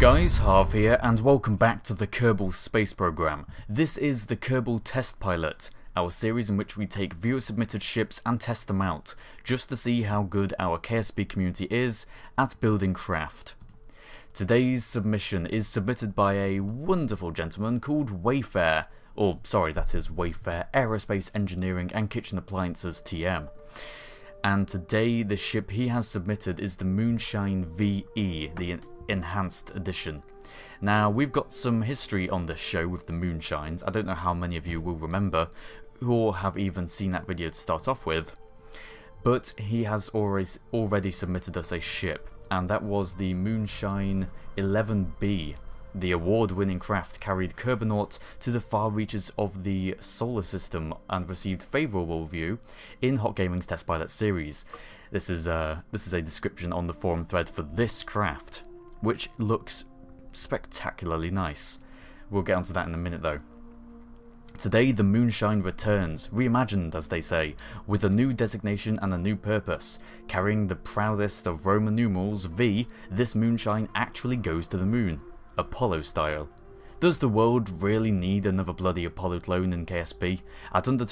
guys, Harv here, and welcome back to the Kerbal Space Program. This is the Kerbal Test Pilot, our series in which we take viewer-submitted ships and test them out, just to see how good our KSP community is at building craft. Today's submission is submitted by a wonderful gentleman called Wayfair, that is Wayfair Aerospace Engineering and Kitchen Appliances TM. And today the ship he has submitted is the Munshine VE, the Enhanced Edition. Now, we've got some history on this show with the Munshines. I don't know how many of you will remember or have even seen that video to start off with, but he has already submitted us a ship, and that was the Munshine 11B. The award-winning craft carried Kerbonaut to the far reaches of the solar system and received favourable review in HOCgaming's Test Pilot series. This is a description on the forum thread for this craft, which looks spectacularly nice. We'll get onto that in a minute though. Today the Munshine returns, reimagined as they say, with a new designation and a new purpose. Carrying the proudest of Roman numerals, V, this Munshine actually goes to the moon. Apollo style. Does the world really need another bloody Apollo clone in KSP? At under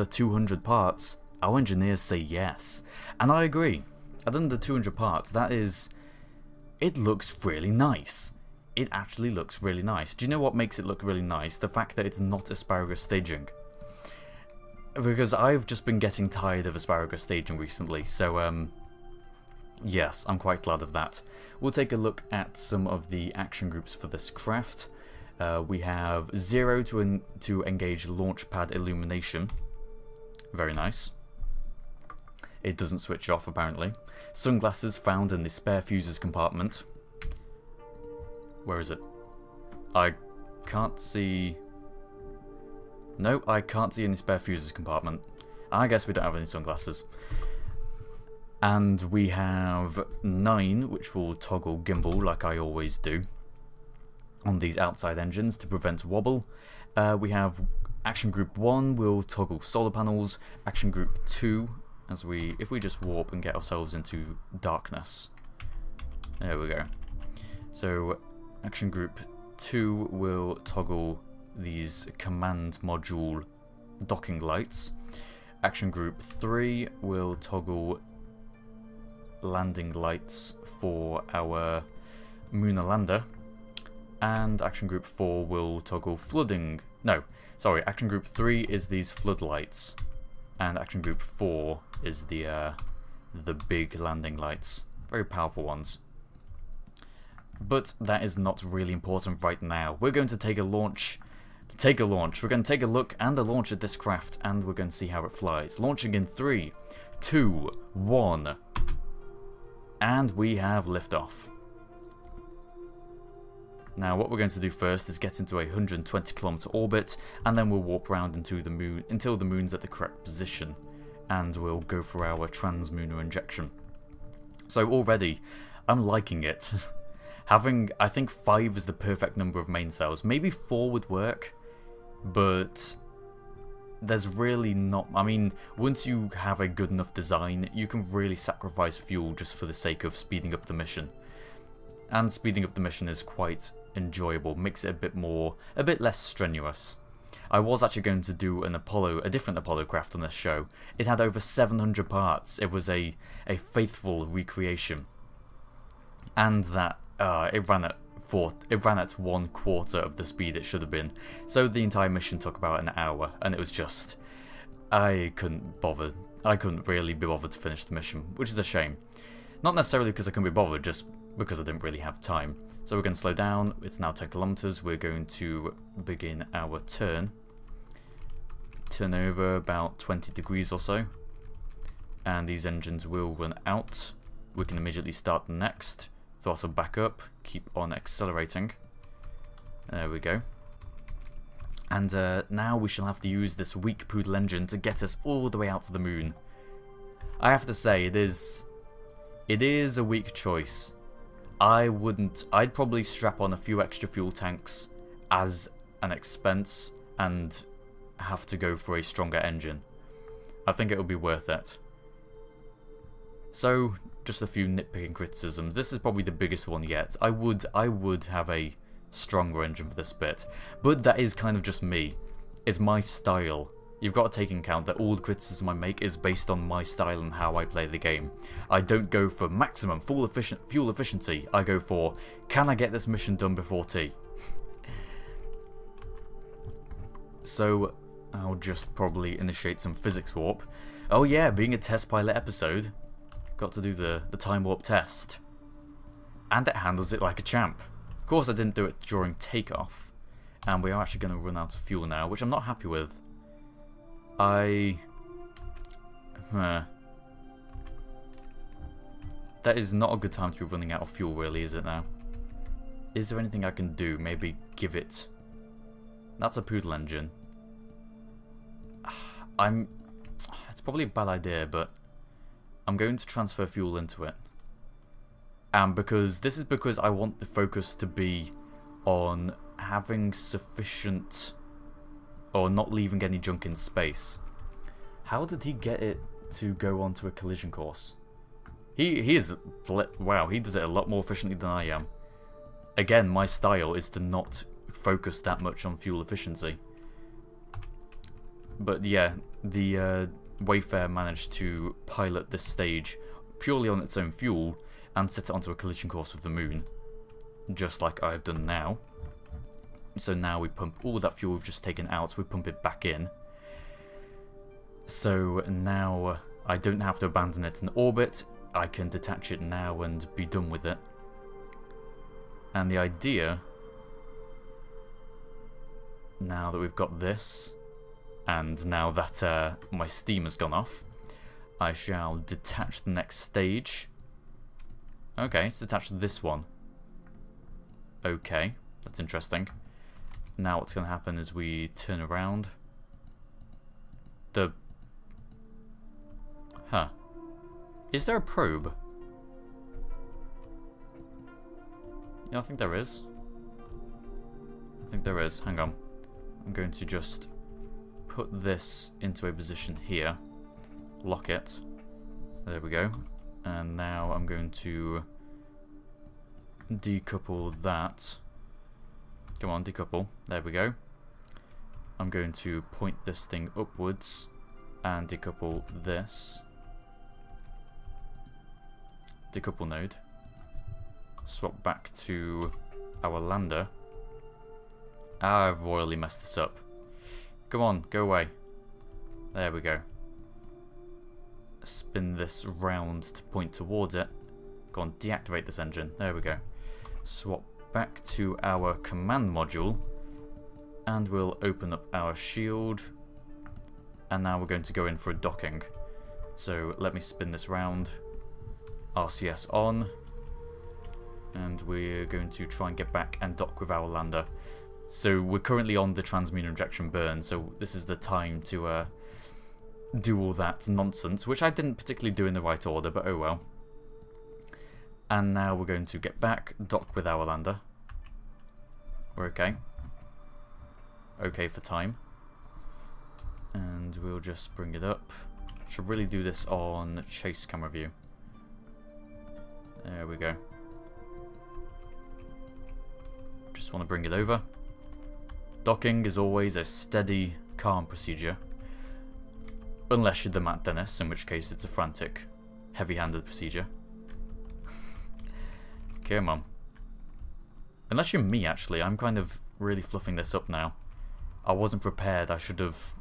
200 parts, our engineers say yes. And I agree. At under 200 parts, it looks really nice. It actually looks really nice. Do you know what makes it look really nice? The fact that it's not asparagus staging. Because I've just been getting tired of asparagus staging recently, so yes, I'm quite glad of that. We'll take a look at some of the action groups for this craft. We have 0 to engage launchpad illumination. Very nice. It doesn't switch off apparently. Sunglasses found in the spare fuses compartment. Where is it? I can't see... No, I can't see any spare fuses compartment. I guess we don't have any sunglasses. And we have 9, which will toggle gimbal like I always do on these outside engines to prevent wobble. We have action group 1 will toggle solar panels. Action group 2, if we just warp and get ourselves into darkness. There we go. So action group 2 will toggle these command module docking lights. Action group 3 will toggle landing lights for our Lunar lander, and action group 4 will toggle flooding. No, sorry, action group 3 is these floodlights, and action group 4 is the big landing lights. Very powerful ones. But that is not really important right now. We're going to take a launch. We're going to take a look and a launch at this craft, and we're going to see how it flies. Launching in 3, 2, 1. And we have liftoff. Now what we're going to do first is get into a 120km orbit, and then we'll warp round into the moon until the moon's at the correct position, and we'll go for our translunar injection. So already, I'm liking it. I think 5 is the perfect number of main cells. Maybe 4 would work, but there's really not... I mean, once you have a good enough design, you can really sacrifice fuel just for the sake of speeding up the mission. And speeding up the mission is quite enjoyable, makes it a bit less strenuous. I was actually going to do a different Apollo craft on this show. It had over 700 parts. It was a faithful recreation. And that, it ran at 1/4 of the speed it should have been, so the entire mission took about an hour, and it was just... I couldn't really be bothered to finish the mission, which is a shame. Not necessarily because I couldn't be bothered, just because I didn't really have time. So we're going to slow down. It's now 10 kilometers. We're going to begin our turn. Turn over about 20 degrees or so, and these engines will run out. We can immediately start the next. Throttle back up, keep on accelerating. There we go. And now we shall have to use this weak poodle engine to get us all the way out to the moon. I have to say, it is a weak choice. I'd probably strap on a few extra fuel tanks as an expense and have to go for a stronger engine. I think it will be worth it. So just a few nitpicking criticisms. This is probably the biggest one yet. I would have a stronger engine for this bit, but that is kind of just me. It's my style. You've got to take into account that all the criticism I make is based on my style and how I play the game. I don't go for maximum fuel efficiency. I go for, can I get this mission done before tea? So I'll just probably initiate some physics warp. Oh yeah, being a test pilot episode, got to do the time warp test. And it handles it like a champ. Of course I didn't do it during takeoff. And we are actually going to run out of fuel now, which I'm not happy with. That is not a good time to be running out of fuel, really, is it now? Is there anything I can do? Maybe give it... That's a poodle engine. It's probably a bad idea, but I'm going to transfer fuel into it. And this is because I want the focus to be on having sufficient... or not leaving any junk in space. How did he get it to go onto a collision course? He is... Wow, he does it a lot more efficiently than I am. Again, my style is to not focus that much on fuel efficiency. But yeah, the Wayfarer managed to pilot this stage purely on its own fuel and set it onto a collision course with the moon. Just like I've done now. So now we pump all that fuel we've just taken out, we pump it back in. So now I don't have to abandon it in orbit, I can detach it now and be done with it. And the idea, now that we've got this, and now that my steam has gone off, I shall detach the next stage. Okay, it's detached to this one. Okay, that's interesting. Now what's going to happen is we turn around. Is there a probe? Yeah, I think there is. Hang on. I'm going to just put this into a position here. Lock it. There we go. And now I'm going to decouple that. Come on, decouple. There we go. I'm going to point this thing upwards and decouple this. Decouple node. Swap back to our lander. I've royally messed this up. Come on, go away. There we go. Spin this round to point towards it. Go on, deactivate this engine. There we go. Swap back to our command module. And we'll open up our shield. And now we're going to go in for a docking. So let me spin this round. RCS on. And we're going to try and get back and dock with our lander. So we're currently on the transmuter injection burn, so this is the time to do all that nonsense, which I didn't particularly do in the right order, but oh well. And now we're going to get back, dock with our lander. We're okay. Okay for time. And we'll just bring it up. Should really do this on chase camera view. There we go. Just want to bring it over. Docking is always a steady, calm procedure. Unless you're the Matt Dennis, in which case it's a frantic, heavy-handed procedure. Come on. Unless you're me, actually, I'm kind of really fluffing this up now. I wasn't prepared. I should have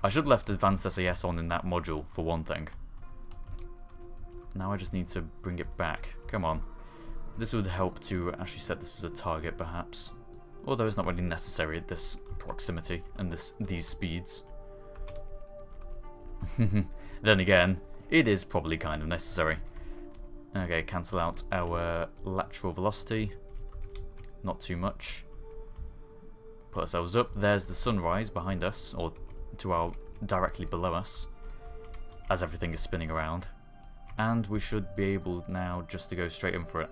left Advanced SAS on in that module, for one thing. Now I just need to bring it back. Come on. This would help to actually set this as a target, perhaps. Although it's not really necessary at this proximity and these speeds. Then again, it is probably kind of necessary. Okay, cancel out our lateral velocity. Not too much. Put ourselves up. There's the sunrise behind us, or to our directly below us, as everything is spinning around. And we should be able now just to go straight in for it.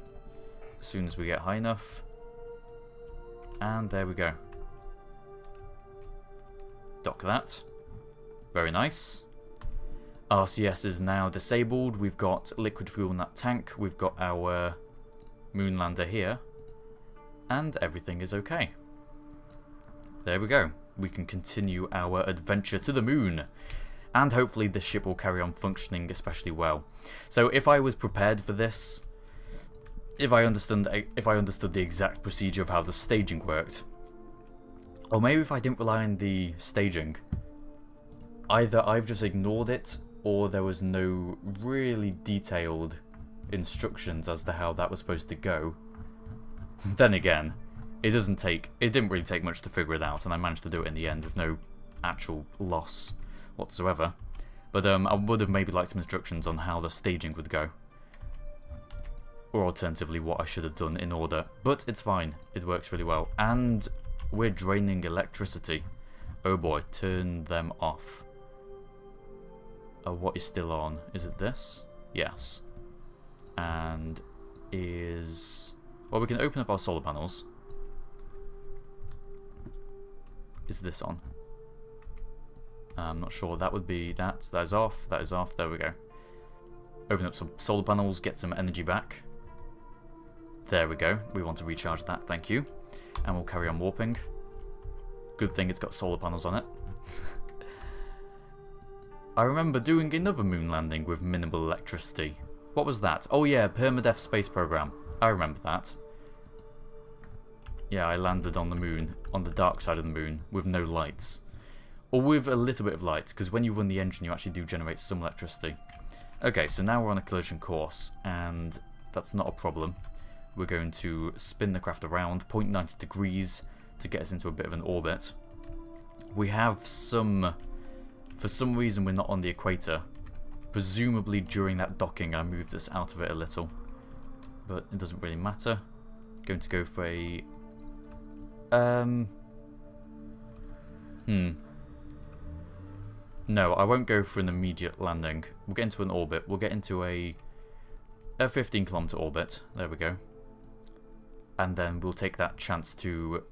As soon as we get high enough. And there we go. Dock that. Very nice. RCS is now disabled. We've got liquid fuel in that tank. We've got our moonlander here. And everything is okay. There we go. We can continue our adventure to the moon. And hopefully this ship will carry on functioning especially well. So if I was prepared for this, if I understood the exact procedure of how the staging worked, or maybe if I didn't rely on the staging, either I've just ignored it, or there was no really detailed instructions as to how that was supposed to go. Then again, it didn't really take much to figure it out, and I managed to do it in the end with no actual loss whatsoever. But I would have maybe liked some instructions on how the staging would go. Or alternatively, what I should have done in order. But it's fine. It works really well. And we're draining electricity. Oh boy, turn them off. What is still on? Is it this? Yes. And is... Well, we can open up our solar panels. Is this on? I'm not sure. That would be that. That is off. That is off. There we go. Open up some solar panels, get some energy back. There we go. We want to recharge that. Thank you. And we'll carry on warping. Good thing it's got solar panels on it. I remember doing another moon landing with minimal electricity. What was that? Oh yeah, permadeath space program. I remember that. Yeah, I landed on the moon, on the dark side of the moon, with no lights. Or with a little bit of light, because when you run the engine you actually do generate some electricity. Okay, so now we're on a collision course, and that's not a problem. We're going to spin the craft around 0.90 degrees to get us into a bit of an orbit. We have some... For some reason we're not on the equator. Presumably during that docking I moved us out of it a little. But it doesn't really matter. Going to go for a... No, I won't go for an immediate landing. We'll get into an orbit. We'll get into a 15-kilometer orbit. There we go. And then we'll take that chance to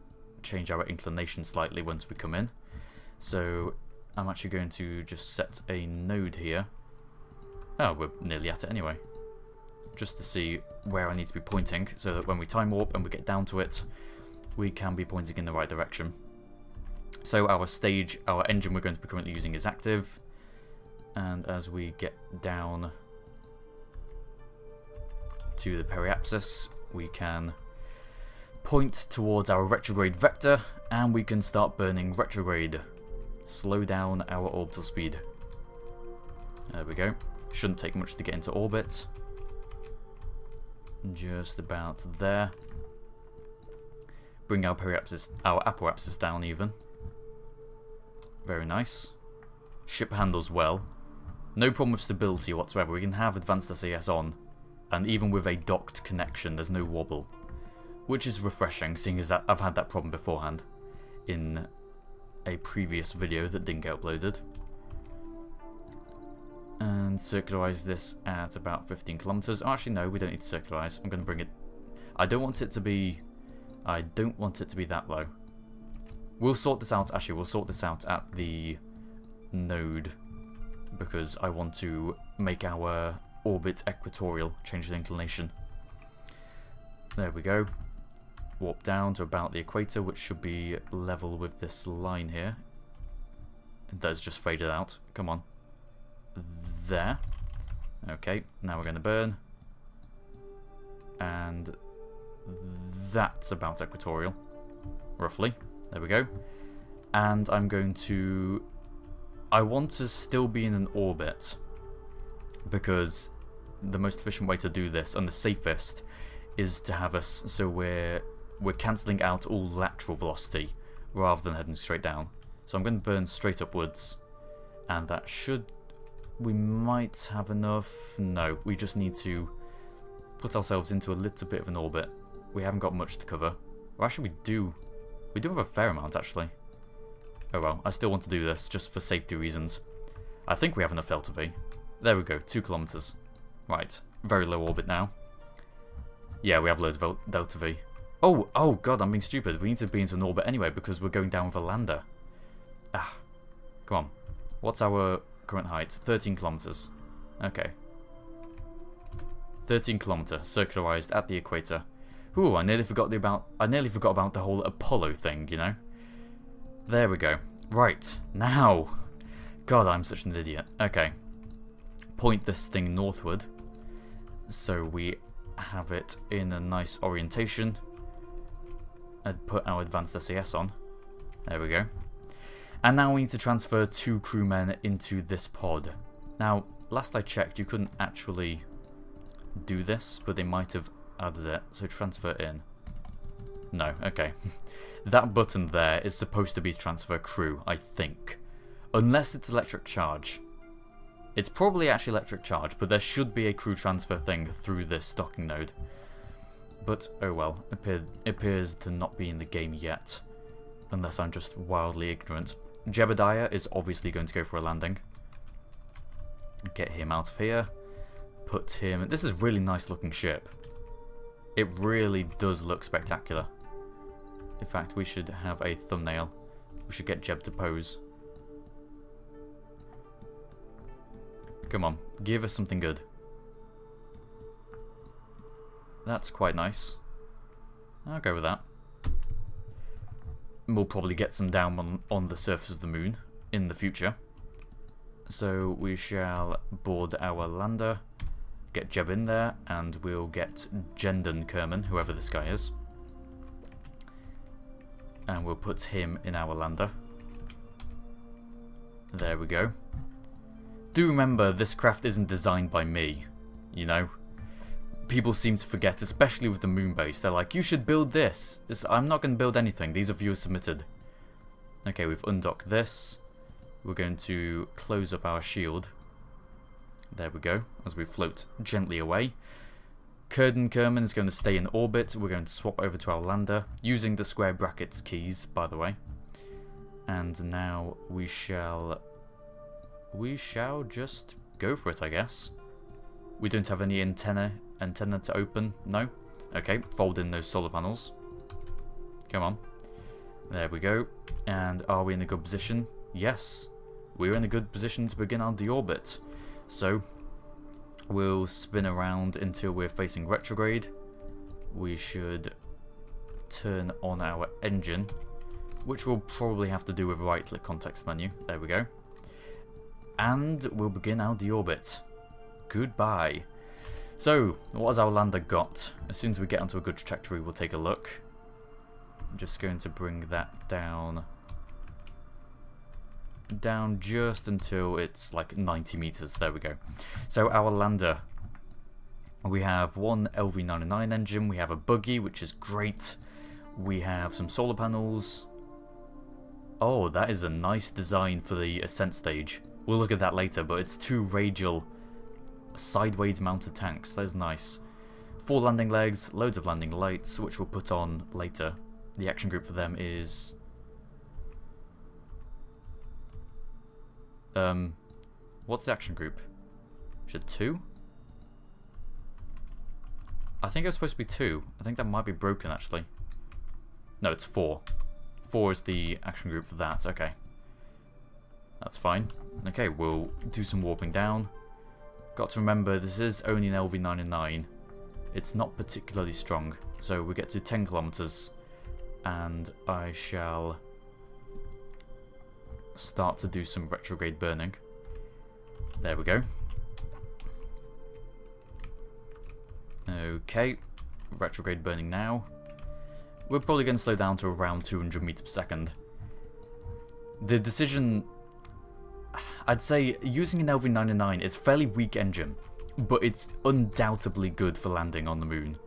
change our inclination slightly once we come in. So I'm actually going to just set a node here. Oh, we're nearly at it anyway. Just to see where I need to be pointing, so that when we time warp and we get down to it, we can be pointing in the right direction. So our engine we're going to be currently using is active. And as we get down to the periapsis, we can point towards our retrograde vector, and we can start burning retrograde. Slow down our orbital speed. There we go. Shouldn't take much to get into orbit. Just about there. Bring our apoapsis down even. Very nice. Ship handles well. No problem with stability whatsoever. We can have advanced SAS on, and even with a docked connection there's no wobble. Which is refreshing, seeing as that I've had that problem beforehand in a previous video that didn't get uploaded. And circularize this at about 15 kilometers. Oh, actually no, we don't need to circularize. I'm going to bring it... I don't want it to be that low. We'll sort this out, actually, we'll sort this out at the node, because I want to make our orbit equatorial, change the inclination. There we go. Warp down to about the equator, which should be level with this line here. It does just faded out. Come on. There. Okay, now we're going to burn. And that's about equatorial, roughly. There we go. And I'm going to... I want to still be in an orbit, because the most efficient way to do this, and the safest, is to have us so we're cancelling out all lateral velocity rather than heading straight down. So I'm going to burn straight upwards, and that should... We might have enough... No, we just need to put ourselves into a little bit of an orbit. We haven't got much to cover. Well, actually we do have a fair amount, actually. Oh well, I still want to do this, just for safety reasons. I think we have enough delta V. There we go, 2 kilometers. Right, very low orbit now. Yeah, we have loads of delta V. Oh god, I'm being stupid. We need to be into an orbit anyway, because we're going down with a lander. Ah, come on. What's our current height? 13 kilometers. Okay. 13 kilometer, circularized at the equator. Ooh, I nearly forgot about the whole Apollo thing, you know? There we go. Right, now. God, I'm such an idiot. Okay. Point this thing northward. So we have it in a nice orientation. And put our advanced SAS on. There we go. And now we need to transfer 2 crewmen into this pod. Now, last I checked, you couldn't actually do this, but they might have added it. So transfer in. No, okay. That button there is supposed to be transfer crew, I think. Unless it's electric charge. It's probably actually electric charge, but there should be a crew transfer thing through this docking node. But, oh well, it appears to not be in the game yet. Unless I'm just wildly ignorant. Jebediah is obviously going to go for a landing. Get him out of here. Put him... This is a really nice looking ship. It really does look spectacular. In fact, we should have a thumbnail. We should get Jeb to pose. Come on, give us something good. That's quite nice. I'll go with that. We'll probably get some down on the surface of the moon in the future. So we shall board our lander, get Jeb in there, and we'll get Jendon Kerman, whoever this guy is. And we'll put him in our lander. There we go. Do remember, this craft isn't designed by me, you know? People seem to forget, especially with the moon base. They're like, you should build this. I'm not going to build anything. These are viewers submitted. Okay, we've undocked this. We're going to close up our shield. There we go, as we float gently away. Kurden Kerman is going to stay in orbit. We're going to swap over to our lander, using the square brackets keys, by the way. And now we shall just go for it, I guess. We don't have any antenna to open. No? Okay, fold in those solar panels. Come on. There we go. And are we in a good position? Yes. We're in a good position to begin our deorbit. So, we'll spin around until we're facing retrograde. We should turn on our engine, which we'll probably have to do with right-click context menu. There we go. And we'll begin our deorbit. Goodbye. So, what has our lander got? As soon as we get onto a good trajectory, we'll take a look. I'm just going to bring that down just until it's like 90 meters. There we go. So our lander, we have one LV99 engine, we have a buggy, which is great, we have some solar panels. Oh, that is a nice design for the ascent stage. We'll look at that later, but it's 2 radial sideways mounted tanks. That is nice. 4 landing legs, loads of landing lights, which we'll put on later. The action group for them is what's the action group? Is it 2? I think it was supposed to be 2. I think that might be broken, actually. No, it's 4. 4 is the action group for that. Okay. That's fine. Okay, we'll do some warping down. Got to remember, this is only an LV99. It's not particularly strong. So we get to 10 kilometers, and I shall start to do some retrograde burning. There we go. Okay, retrograde burning now. We're probably going to slow down to around 200 meters per second. The decision, I'd say using an LV99, it's a fairly weak engine, but it's undoubtedly good for landing on the moon.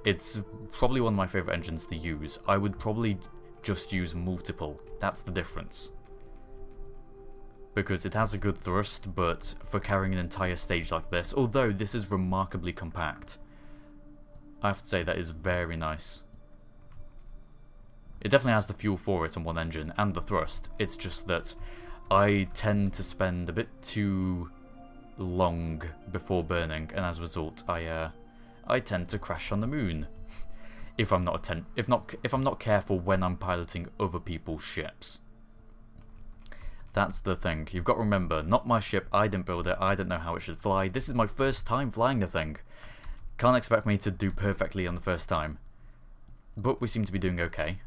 It's probably one of my favourite engines to use. I would probably just use multiple. That's the difference. Because it has a good thrust, but for carrying an entire stage like this, although this is remarkably compact, I have to say that is very nice. It definitely has the fuel for it on one engine, and the thrust. It's just that I tend to spend a bit too long before burning, and as a result, I tend to crash on the moon. if I'm not careful when I'm piloting other people's ships. That's the thing. You've got to remember, not my ship, I didn't build it, I don't know how it should fly. This is my first time flying the thing. Can't expect me to do perfectly on the first time. But we seem to be doing okay.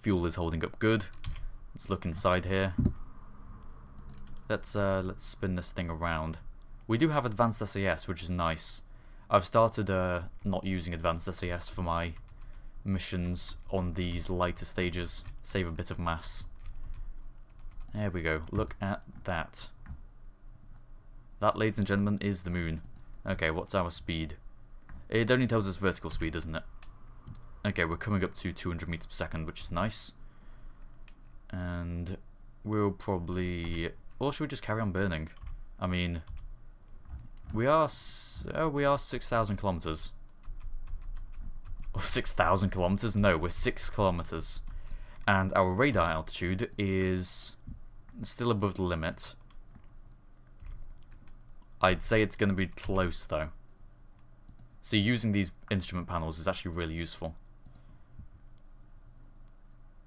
Fuel is holding up good. Let's look inside here. Let's spin this thing around. We do have advanced SAS, which is nice. I've started not using advanced SAS for my missions on these lighter stages. Save a bit of mass. There we go. Look at that. That, ladies and gentlemen, is the moon. Okay, what's our speed? It only tells us vertical speed, doesn't it? Okay, we're coming up to 200 meters per second, which is nice. And we'll probably... Or should we just carry on burning? I mean, we are 6,000 kilometers. Or 6,000 kilometers? No, we're 6 kilometers. And our radar altitude is still above the limit. I'd say it's going to be close, though. So using these instrument panels is actually really useful.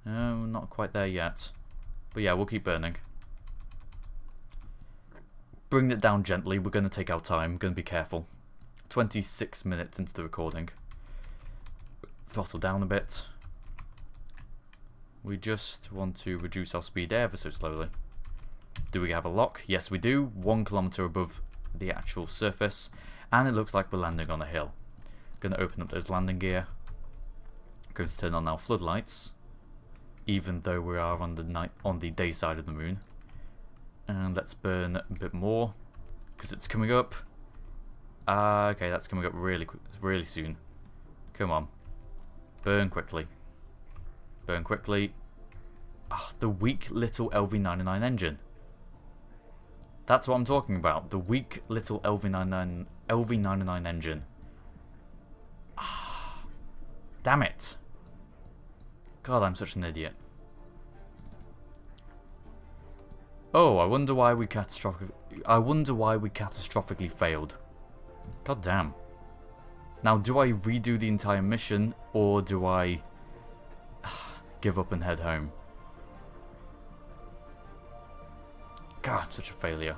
No, not quite there yet. But yeah, we'll keep burning. Bring it down gently. We're going to take our time. Going to be careful. 26 minutes into the recording. Throttle down a bit. We just want to reduce our speed ever so slowly. Do we have a lock? Yes, we do. 1 kilometer above the actual surface. And it looks like we're landing on a hill. Going to open up those landing gear. Going to turn on our floodlights. Even though we are on the day side of the moon. And let's burn a bit more. Because it's coming up. Okay, that's coming up really soon. Come on. Burn quickly. Burn quickly. Ah, the weak little LV99 engine. That's what I'm talking about. The weak little LV99 engine. Ah, damn it. God, I'm such an idiot. Oh, I wonder why we catastrophically failed. God damn. Now, do I redo the entire mission, or do I give up and head home? God, I'm such a failure.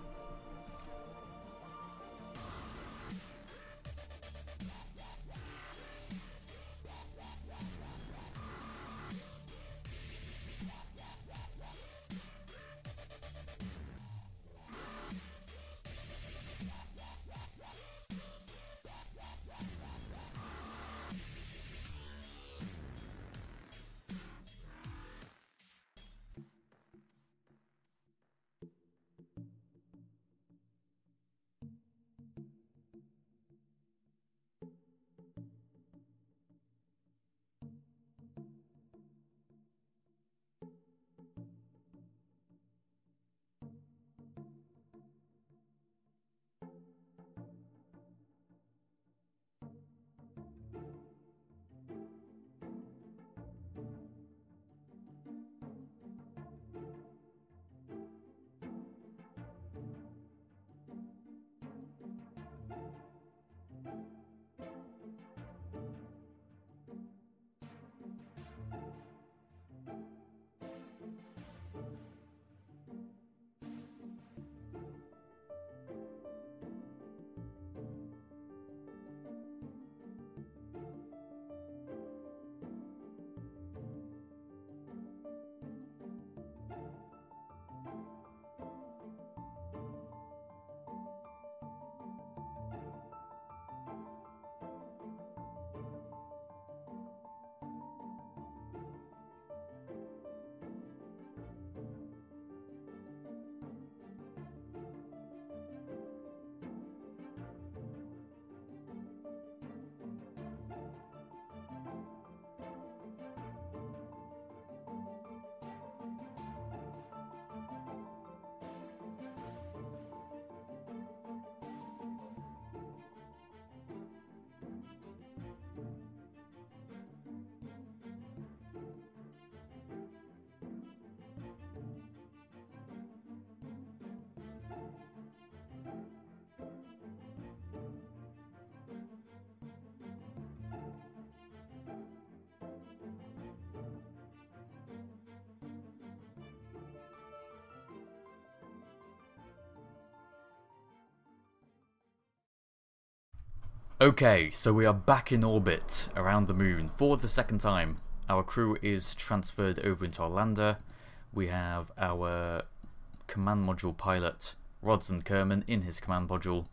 Okay, so we are back in orbit around the moon for the second time. Our crew is transferred over into our lander. We have our command module pilot, Rodson Kerman, in his command module,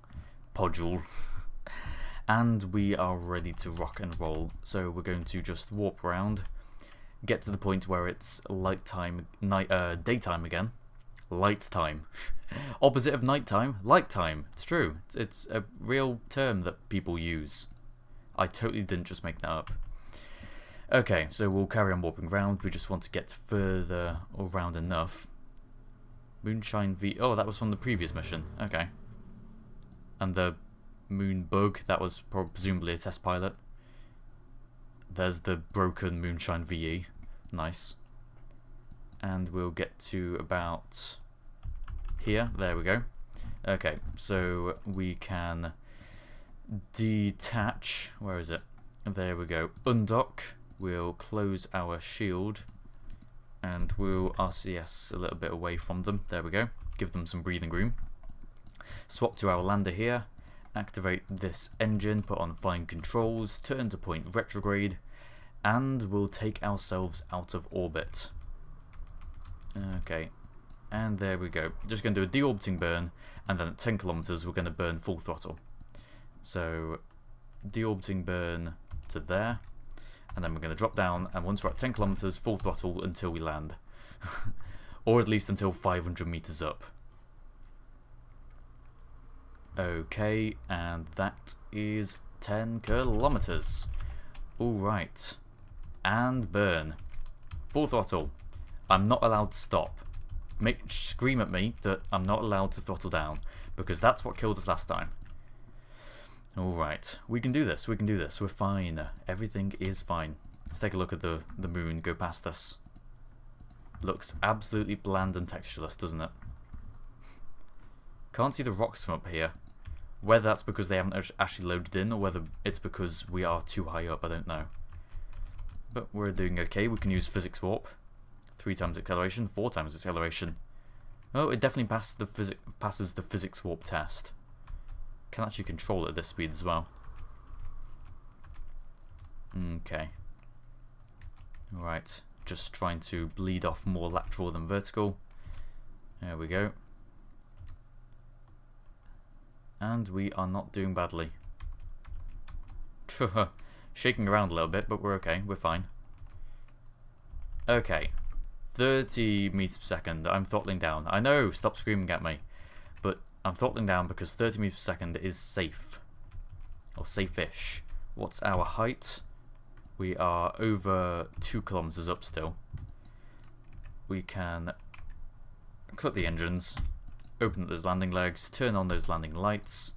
and we are ready to rock and roll. So we're going to just warp around, get to the point where it's daytime again. Light time. Opposite of nighttime, light time. It's true. It's a real term that people use. I totally didn't just make that up. Okay, so we'll carry on warping around. We just want to get further around enough. Munshine V. Oh, that was from the previous mission. Okay. And the moon bug, that was presumably a test pilot. There's the broken Munshine VE. Nice. And we'll get to about here. There we go. Okay, so we can detach. Where is it? There we go. Undock. We'll close our shield and we'll RCS a little bit away from them. There we go. Give them some breathing room. Swap to our lander here. Activate this engine. Put on fine controls. Turn to point retrograde. And we'll take ourselves out of orbit. Okay, and there we go. Just going to do a deorbiting burn, and then at 10 kilometers we're going to burn full throttle. So, deorbiting burn to there, and then we're going to drop down, and once we're at 10 kilometers, full throttle until we land. Or at least until 500 meters up. Okay, and that is 10 kilometers. Alright. And burn. Full throttle. I'm not allowed to stop. Scream at me that I'm not allowed to throttle down, because that's what killed us last time. Alright, we can do this, we can do this, we're fine. Everything is fine. Let's take a look at the moon go past us. Looks absolutely bland and textureless, doesn't it? Can't see the rocks from up here. Whether that's because they haven't actually loaded in, or whether it's because we are too high up, I don't know. But we're doing okay. We can use physics warp. 3 times acceleration, 4 times acceleration. Oh, it definitely passes the physics warp test. Can actually control it at this speed as well. Okay. Alright, just trying to bleed off more lateral than vertical. There we go. And we are not doing badly. Shaking around a little bit, but we're okay, we're fine. Okay. 30 meters per second. I'm throttling down. I know, stop screaming at me. But I'm throttling down because 30 meters per second is safe. Or safe-ish. What's our height? We are over 2 kilometers up still. We can cut the engines, open up those landing legs, turn on those landing lights,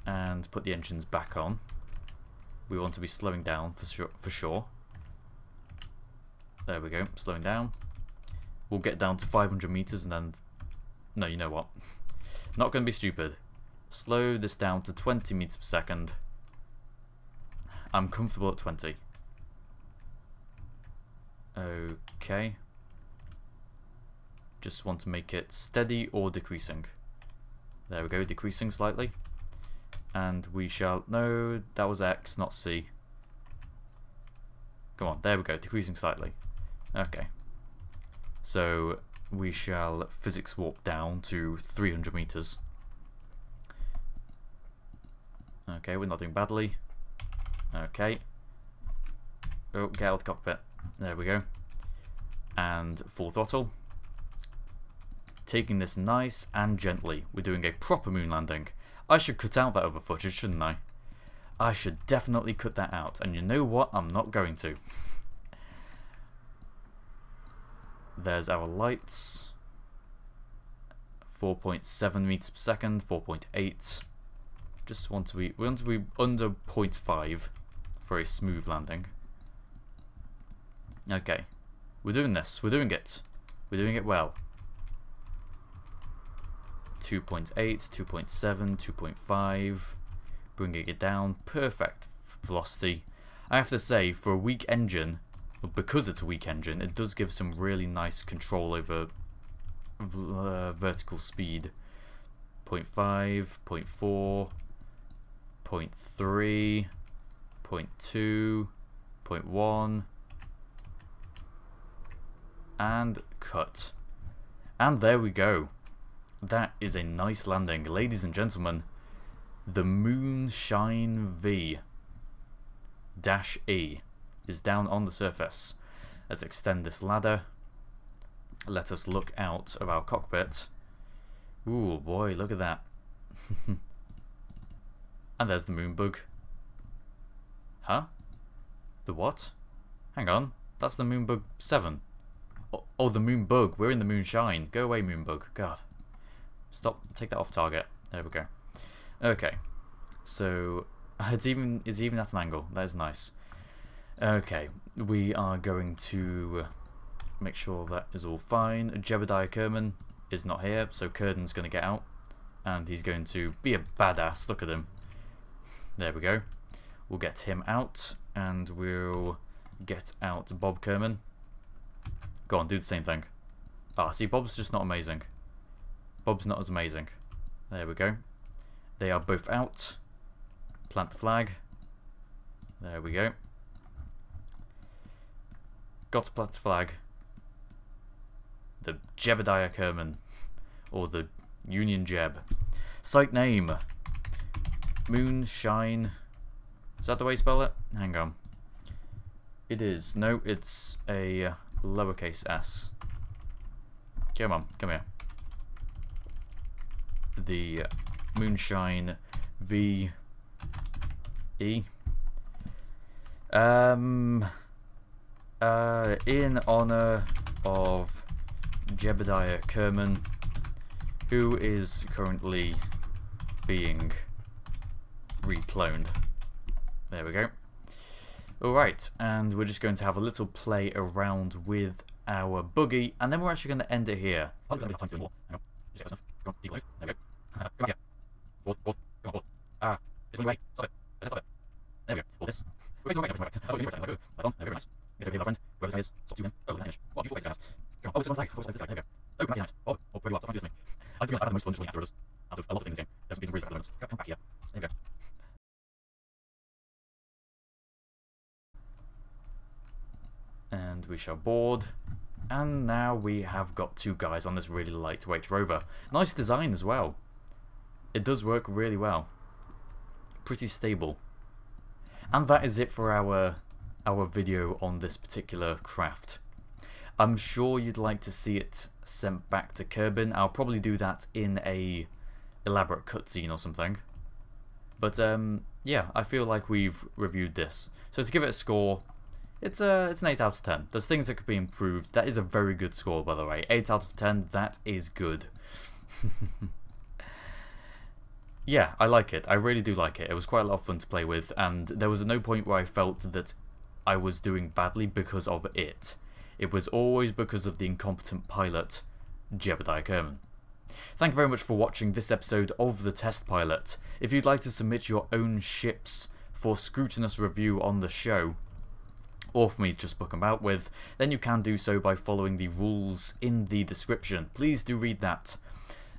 and put the engines back on. We want to be slowing down for sure. There we go, slowing down. We'll get down to 500 meters and then... No, you know what? Not going to be stupid. Slow this down to 20 meters per second. I'm comfortable at 20. Okay. Just want to make it steady or decreasing. There we go, decreasing slightly. And we shall... No, that was X, not C. Come on, there we go, decreasing slightly. Okay. So we shall physics warp down to 300 meters. Okay, we're not doing badly. Okay. Oh, get out of the cockpit. There we go. And full throttle. Taking this nice and gently. We're doing a proper moon landing. I should cut out that other footage, shouldn't I? I should definitely cut that out. And you know what? I'm not going to. There's our lights. 4.7 meters per second, 4.8. Just want to be, we want to be under 0.5 for a smooth landing. Okay, we're doing this. We're doing it. We're doing it well. 2.8, 2.7, 2.5. Bringing it down. Perfect velocity. I have to say, for a weak engine, because it's a weak engine, it does give some really nice control over vertical speed. 0.5, 0.4. 0.3, 0.2, 0.1, and cut. And there we go. That is a nice landing. Ladies and gentlemen, the Munshine V-E is down on the surface. Let's extend this ladder. Let us look out of our cockpit. Ooh boy, look at that. And there's the moon bug. Huh? The what? Hang on, that's the moon bug 7. Oh, the moon bug. We're in the Munshine. Go away, moon bug. God. Stop. Take that off target. There we go. Okay. So it's even at an angle. That is nice. Okay. We are going to make sure that is all fine. Jebediah Kerman is not here, so Curden's going to get out. And he's going to be a badass. Look at him. There we go. We'll get him out. And we'll get out Bob Kerman. Go on, do the same thing. Ah, see, Bob's just not amazing. Bob's not as amazing. There we go. They are both out. Plant the flag. There we go. Got to plant the flag. The Jebediah Kerman. Or the Union Jeb. Site name. Munshine. Is that the way you spell it? Hang on. It is. No, it's a lowercase s. Come on, come here. The Munshine V-E. In honor of Jebediah Kerman, who is currently being recloned. There we go. Alright, and we're just going to have a little play around with our buggy, and then we're actually going to end it here. And we shall board. And now we have got 2 guys on this really lightweight rover. Nice design as well. It does work really well. Pretty stable. And that is it for our video on this particular craft. I'm sure you'd like to see it sent back to Kerbin. I'll probably do that in a elaborate cutscene or something. But yeah, I feel like we've reviewed this. So to give it a score, it's an 8 out of 10. There's things that could be improved. That is a very good score, by the way. 8 out of 10, that is good. Yeah, I like it. I really do like it. It was quite a lot of fun to play with, and there was no point where I felt that I was doing badly because of it. It was always because of the incompetent pilot, Jebediah Kerman. Thank you very much for watching this episode of The Test Pilot. If you'd like to submit your own ships for scrutinous review on the show, or for me to just book them out with, then you can do so by following the rules in the description. Please do read that.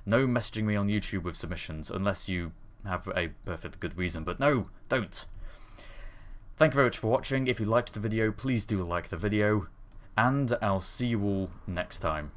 No messaging me on YouTube with submissions, unless you have a perfect good reason, but no, don't. Thank you very much for watching. If you liked the video, please do like the video, and I'll see you all next time.